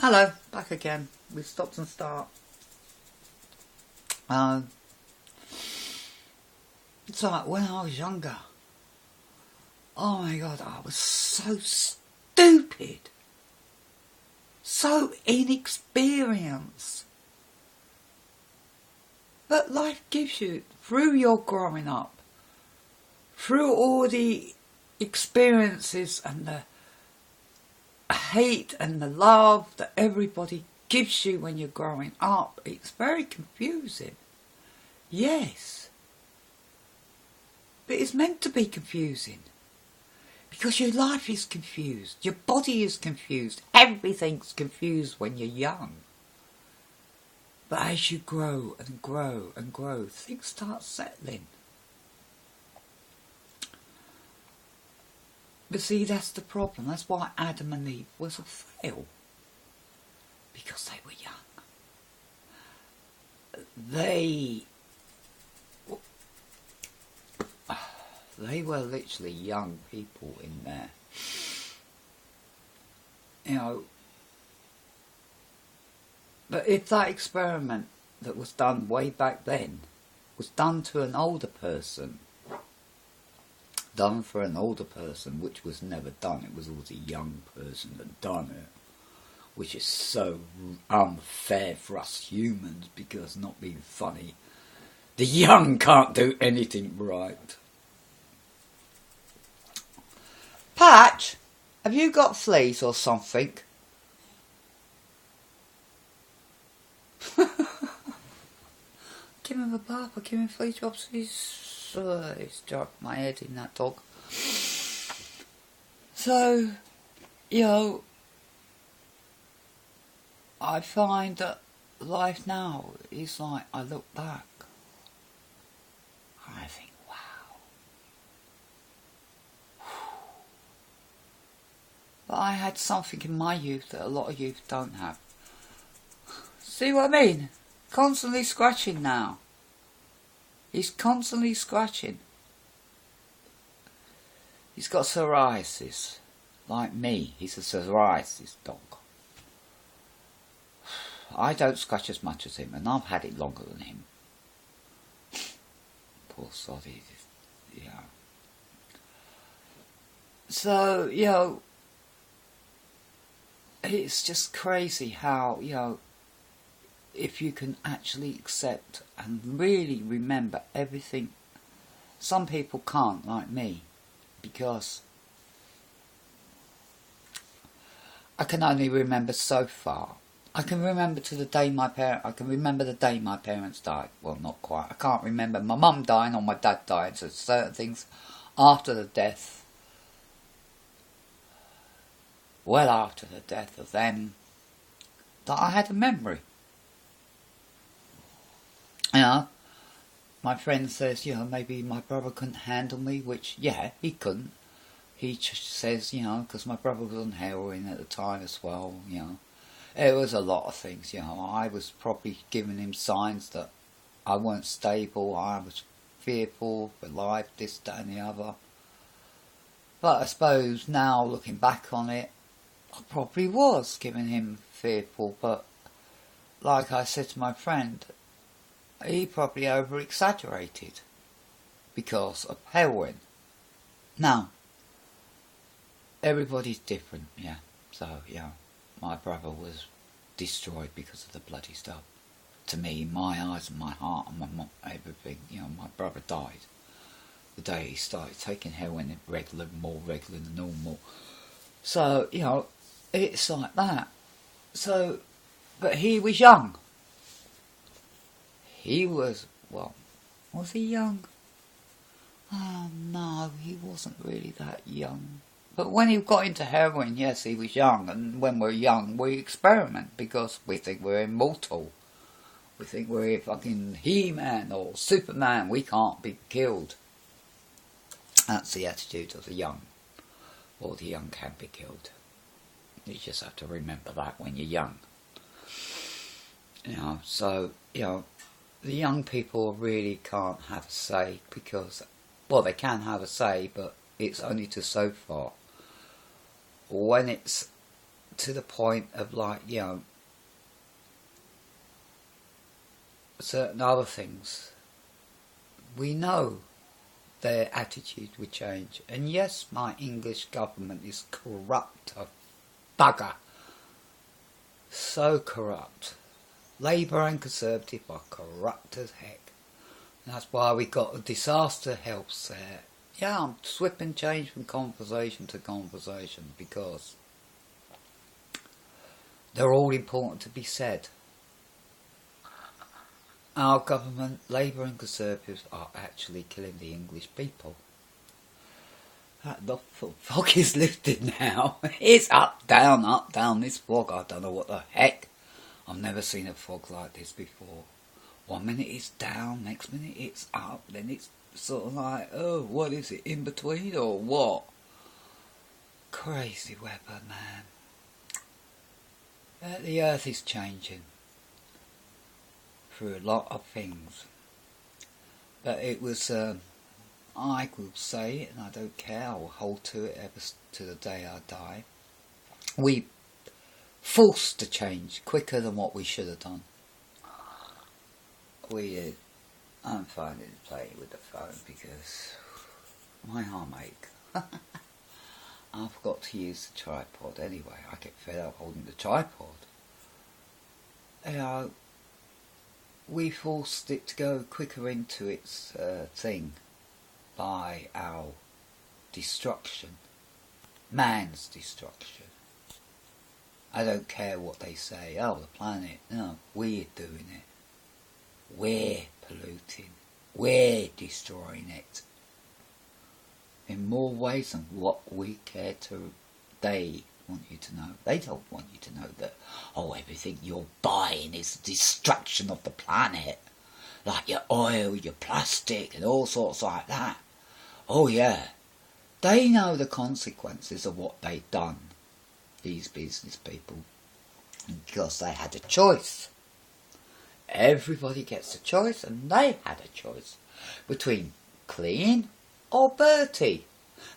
Hello, back again. We've stopped and start. It's like when I was younger. Oh my God, I was so stupid. So inexperienced. But life gives you, through your growing up, through all the experiences and the hate and the love that everybody gives you when you're growing up, it's very confusing. Yes. But it's meant to be confusing. Because your life is confused. Your body is confused. Everything's confused when you're young. But as you grow and grow and grow, things start settling. But see, that's the problem. That's why Adam and Eve was a fail. Because they were young. They were literally young people in there. You know, but if that experiment that was done way back then was done to an older person, done for an older person, which was never done, it was always a young person that done it, which is so unfair for us humans, because, not being funny, the young can't do anything right. Patch, have you got fleas or something? Give him a barber, give him flea drops. He's dropped my head in that dog. So, you know, I find that life now is like, I look back and I think, wow. But I had something in my youth that a lot of youth don't have. See what I mean? Constantly scratching now. He's constantly scratching. He's got psoriasis. Like me, he's a psoriasis dog. I don't scratch as much as him, and I've had it longer than him. Poor soddy, yeah. So, you know, it's just crazy how, you know, if you can actually accept and really remember everything. Some people can't, like me, because I can only remember so far. I can remember to the day I can remember the day my parents died. Well, not quite. I can't remember my mum dying or my dad dying. So certain things after the death, well after the death of them, that I had a memory. You know, my friend says, you know, maybe my brother couldn't handle me, which, yeah, he couldn't. He says, you know, because my brother was on heroin at the time as well, you know. It was a lot of things, you know. I was probably giving him signs that I weren't stable, I was fearful for life, this, that and the other. But I suppose now, looking back on it, I probably was giving him fearful, but like I said to my friend, he probably over-exaggerated because of heroin. Now, everybody's different, yeah. So, yeah, my brother was destroyed because of the bloody stuff. To me, my eyes and my heart and my mom, everything, you know, my brother died the day he started taking heroin more regular than normal. So, you know, it's like that. So, but he was young. He was, well, was he young? Oh no, he wasn't really that young. But when he got into heroin, yes, he was young. And when we're young, we experiment because we think we're immortal. We think we're fucking He-Man or Superman. We can't be killed. That's the attitude of the young. Or the young can be killed. You just have to remember that when you're young. You know, so, you know, the young people really can't have a say because, well, they can have a say, but it's only to so far. When it's to the point of like, you know, certain other things. We know their attitude would change. And yes, my English government is corrupt, a bugger. So corrupt. Labour and Conservative are corrupt as heck. And that's why we got a disaster helps there. Yeah, I'm swapping change from conversation to conversation because they're all important to be said. Our government, Labour and Conservatives, are actually killing the English people. The fog is lifted now. It's up, down, this fog. I don't know what the heck. I've never seen a fog like this before. 1 minute it's down, next minute it's up, then it's sort of like, oh, what is it, in between or what? Crazy weather, man. The earth is changing through a lot of things. But it was, I will say it, and I don't care, I will hold to it ever to the day I die. We forced to change quicker than what we should have done. We did. I'm finding to play with the phone because my arm ache. I forgot to use the tripod anyway. I get fed up holding the tripod. You know, we forced it to go quicker into its thing by our destruction. Man's destruction. I don't care what they say. Oh, the planet. No, we're doing it. We're polluting. We're destroying it. In more ways than what we care to. They want you to know. They don't want you to know that, oh, everything you're buying is the destruction of the planet. Like your oil, your plastic, and all sorts like that. Oh, yeah. They know the consequences of what they've done, these business people, because they had a choice. Everybody gets a choice, and they had a choice between clean or Bertie.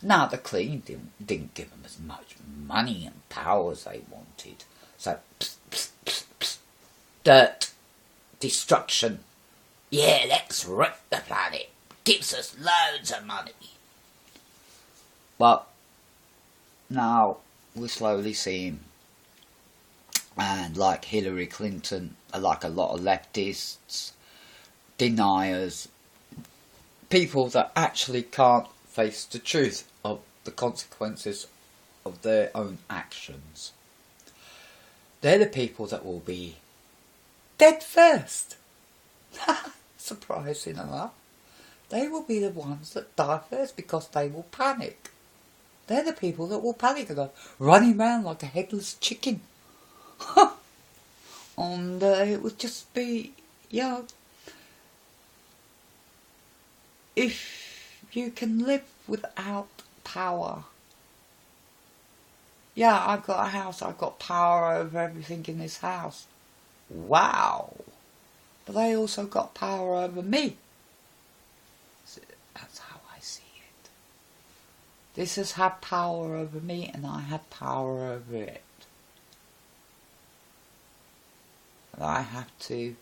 Now, the clean didn't give them as much money and power as they wanted. So, psst, psst, psst, psst. Dirt, destruction. Yeah, let's wreck the planet. Gives us loads of money. But now we're slowly seeing, and like Hillary Clinton, like a lot of leftists, deniers, people that actually can't face the truth of the consequences of their own actions. They're the people that will be dead first. Surprising enough. They will be the ones that die first because they will panic. They're the people that will panic and go running around like a headless chicken. And it would just be, you know, if you can live without power. Yeah, I've got a house, I've got power over everything in this house. Wow. But they also got power over me. So that's how I see it. This has had power over me and I have power over it. And I have to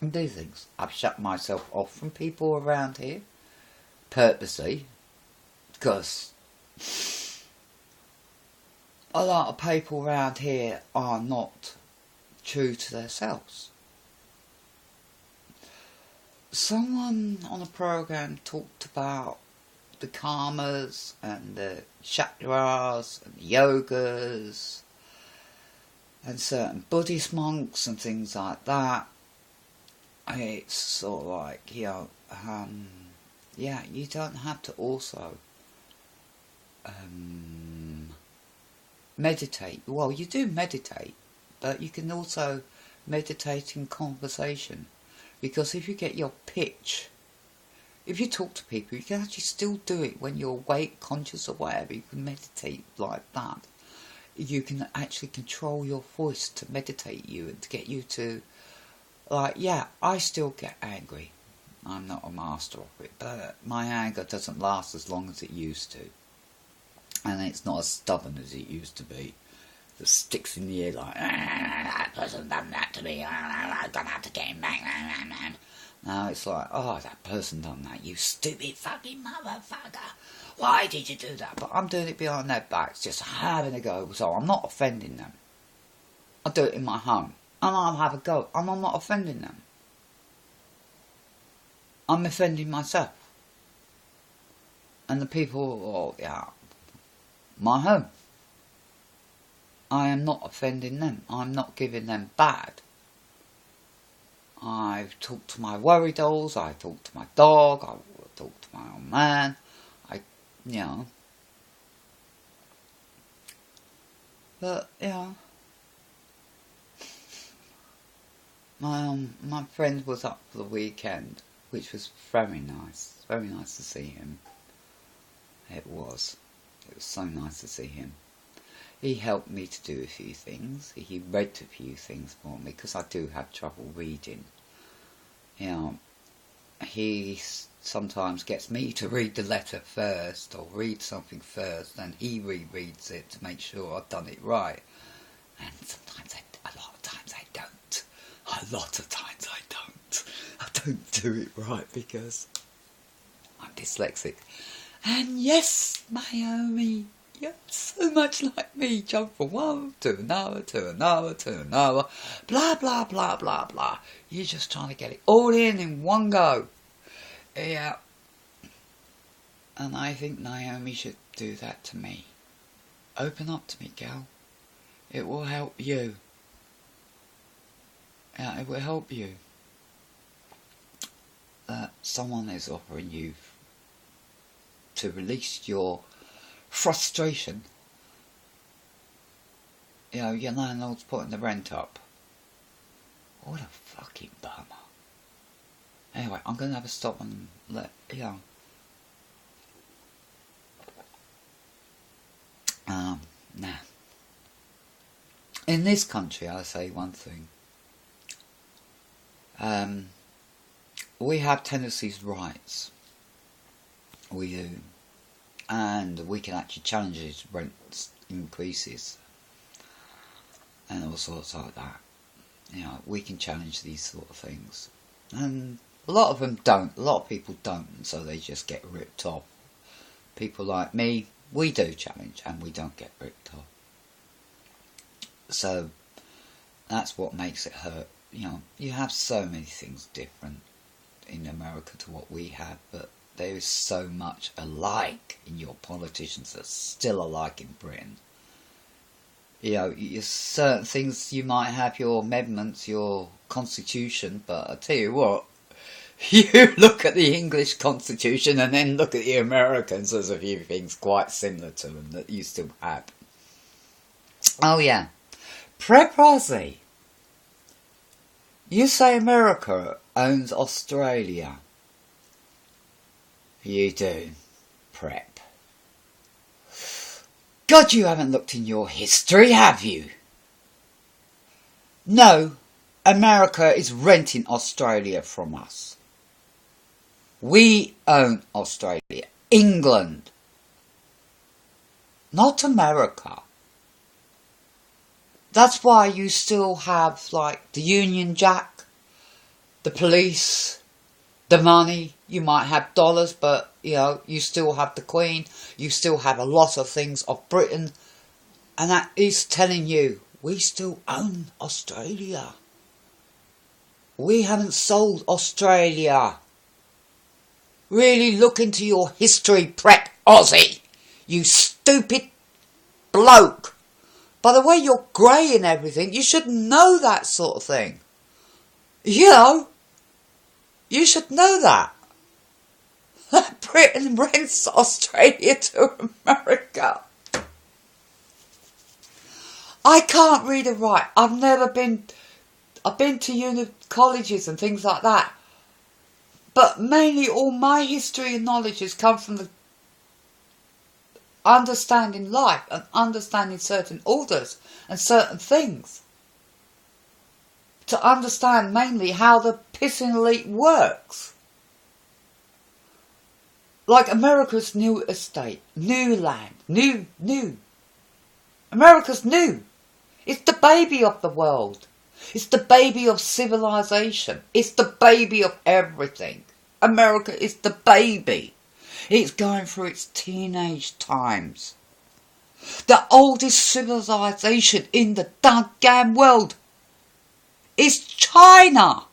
do things. I've shut myself off from people around here purposely because a lot of people around here are not true to themselves. Someone on a program talked about the karmas and the chakras and the yogas and certain Buddhist monks and things like that. It's sort of like, you know, yeah, you don't have to also meditate. Well, you do meditate, but you can also meditate in conversation. Because if you get your pitch, if you talk to people, you can actually still do it when you're awake, conscious or whatever. You can meditate like that. You can actually control your voice to meditate you and to get you to, like, yeah, I still get angry. I'm not a master of it, but my anger doesn't last as long as it used to. and it's not as stubborn as it used to be. That sticks in the ear like, that person done that to me, I'm gonna have to get him back. Now it's like, oh, that person done that, you stupid fucking motherfucker. Why did you do that? But I'm doing it behind their backs, just having a go. So I'm not offending them. I do it in my home, and I'll have a go, and I'm not offending them. I'm offending myself. And the people, my home. I am not offending them. I'm not giving them bad. I've talked to my worry dolls. I've talked to my dog. I've talked to my old man. But, my friend was up for the weekend, which was very nice. Very nice to see him. It was so nice to see him. He helped me to do a few things. He read a few things for me, because I do have trouble reading. He sometimes gets me to read the letter first, or read something first, and he rereads it to make sure I've done it right. And sometimes, a lot of times I don't. A lot of times I don't. I don't do it right because I'm dyslexic. And yes, Naomi, you're so much like me. Jump from one to another, to another, to another. Blah, blah, blah, blah, blah. You're just trying to get it all in one go. Yeah. And I think Naomi should do that to me. Open up to me, gal. It will help you. Yeah, it will help you. Someone is offering you to release your frustration. Your landlord's putting the rent up. What a fucking bummer. Anyway, I'm going to have a stop and let, Nah. In this country, I'll say one thing. We have tenancies' rights. We do. And we can actually challenge his rent increases. And all sorts like that. We can challenge these sort of things. And a lot of them don't. A lot of people don't. And so they just get ripped off. People like me, we do challenge and we don't get ripped off. So that's what makes it hurt. You have so many things different in America to what we have, but there is so much alike in your politicians that's still alike in Britain. Certain things you might have your amendments, your constitution, but I tell you what, you look at the English constitution and then look at the Americans, there's a few things quite similar to them that you still have. Oh yeah, Prep Aussie. You say America owns Australia. You do, Prep. God, you haven't looked in your history, have you? No, America is renting Australia from us. We own Australia. England. Not America. That's why you still have, like, the Union Jack, the police, the money. You might have dollars, but, you still have the Queen. You still have a lot of things of Britain. And that is telling you, we still own Australia. We haven't sold Australia. Really look into your history, Prep Aussie. You stupid bloke. By the way you're grey and everything, you should know that sort of thing. You should know that. Britain rents Australia to America. I can't read or write. I've been to colleges and things like that. But mainly all my history and knowledge has come from the understanding life and understanding certain orders and certain things. To understand mainly how the pissing elite works. like America's new estate, new land, new. America's new. It's the baby of the world. It's the baby of civilization. It's the baby of everything. America is the baby. It's going through its teenage times. The oldest civilization in the goddamn world is China.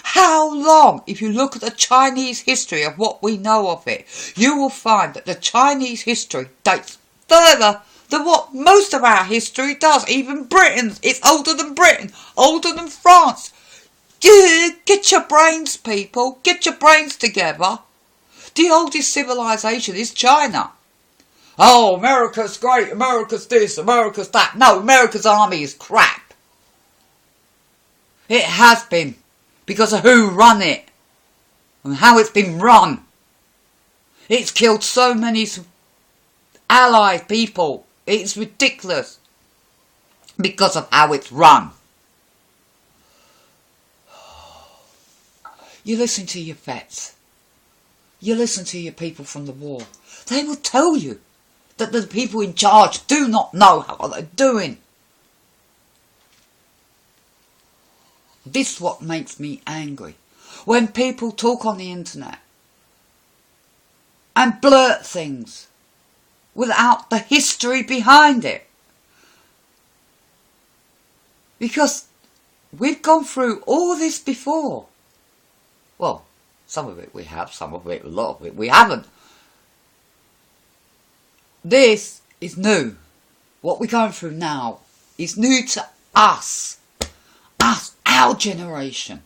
How long, if you look at the Chinese history of what we know of it, you will find that the Chinese history dates further than what most of our history does. Even Britain's, it's older than Britain, older than France. Get your brains, people, get your brains together. The oldest civilization is China. Oh, America's great, America's this, America's that. No, America's army is crap. It has been. Because of who run it. And how it's been run. It's killed so many allied people. It's ridiculous. Because of how it's run. You listen to your vets. You listen to your people from the war. They will tell you that the people in charge do not know what they're doing. This is what makes me angry. When people talk on the internet and blurt things without the history behind it. Because we've gone through all this before. Well, some of it we have, some of it, a lot of it we haven't. This is new. What we're going through now is new to us. Us, our generation.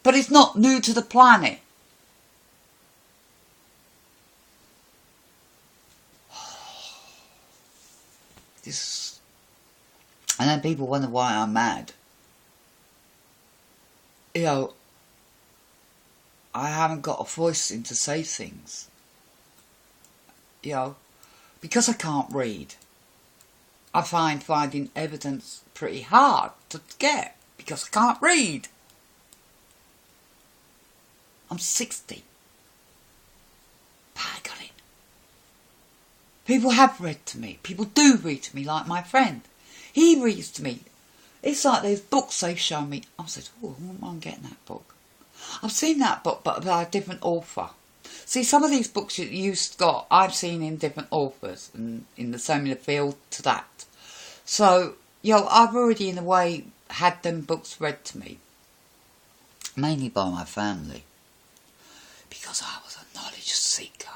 But it's not new to the planet. This, and then people wonder why I'm mad. You know, I haven't got a voice in to say things. You know, because I can't read. I find finding evidence pretty hard to get. Because I can't read. I'm 60. But I got it. People have read to me. People do read to me, like my friend. He reads to me. It's like there's books they've shown me. I said, oh, I wouldn't mind getting that book. I've seen that book, but by a different author. See, some of these books you've got, I've seen in different authors, and in the similar field to that. So, you know, I've already, in a way, had them books read to me. Mainly by my family. Because I was a knowledge seeker.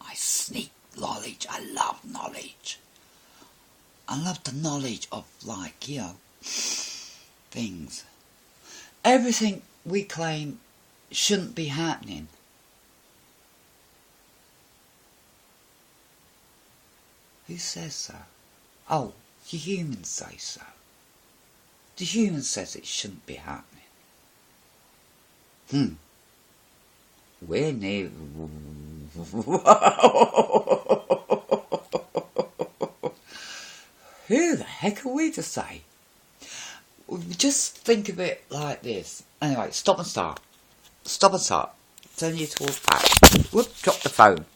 I seek knowledge. I love knowledge. I love the knowledge of, like, you know, things. Everything we claim shouldn't be happening. Who says so? Oh, the humans say so. The human says it shouldn't be happening. We're near... Who the heck are we to say? Just think of it like this. Anyway, stop and start. Stop and start. Turn your towards back. Whoop, drop the phone.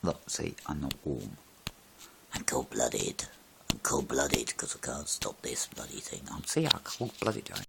Look, see, I'm not warm. I'm cold-blooded. I'm cold-blooded because I can't stop this bloody thing. See how cold-blooded I am.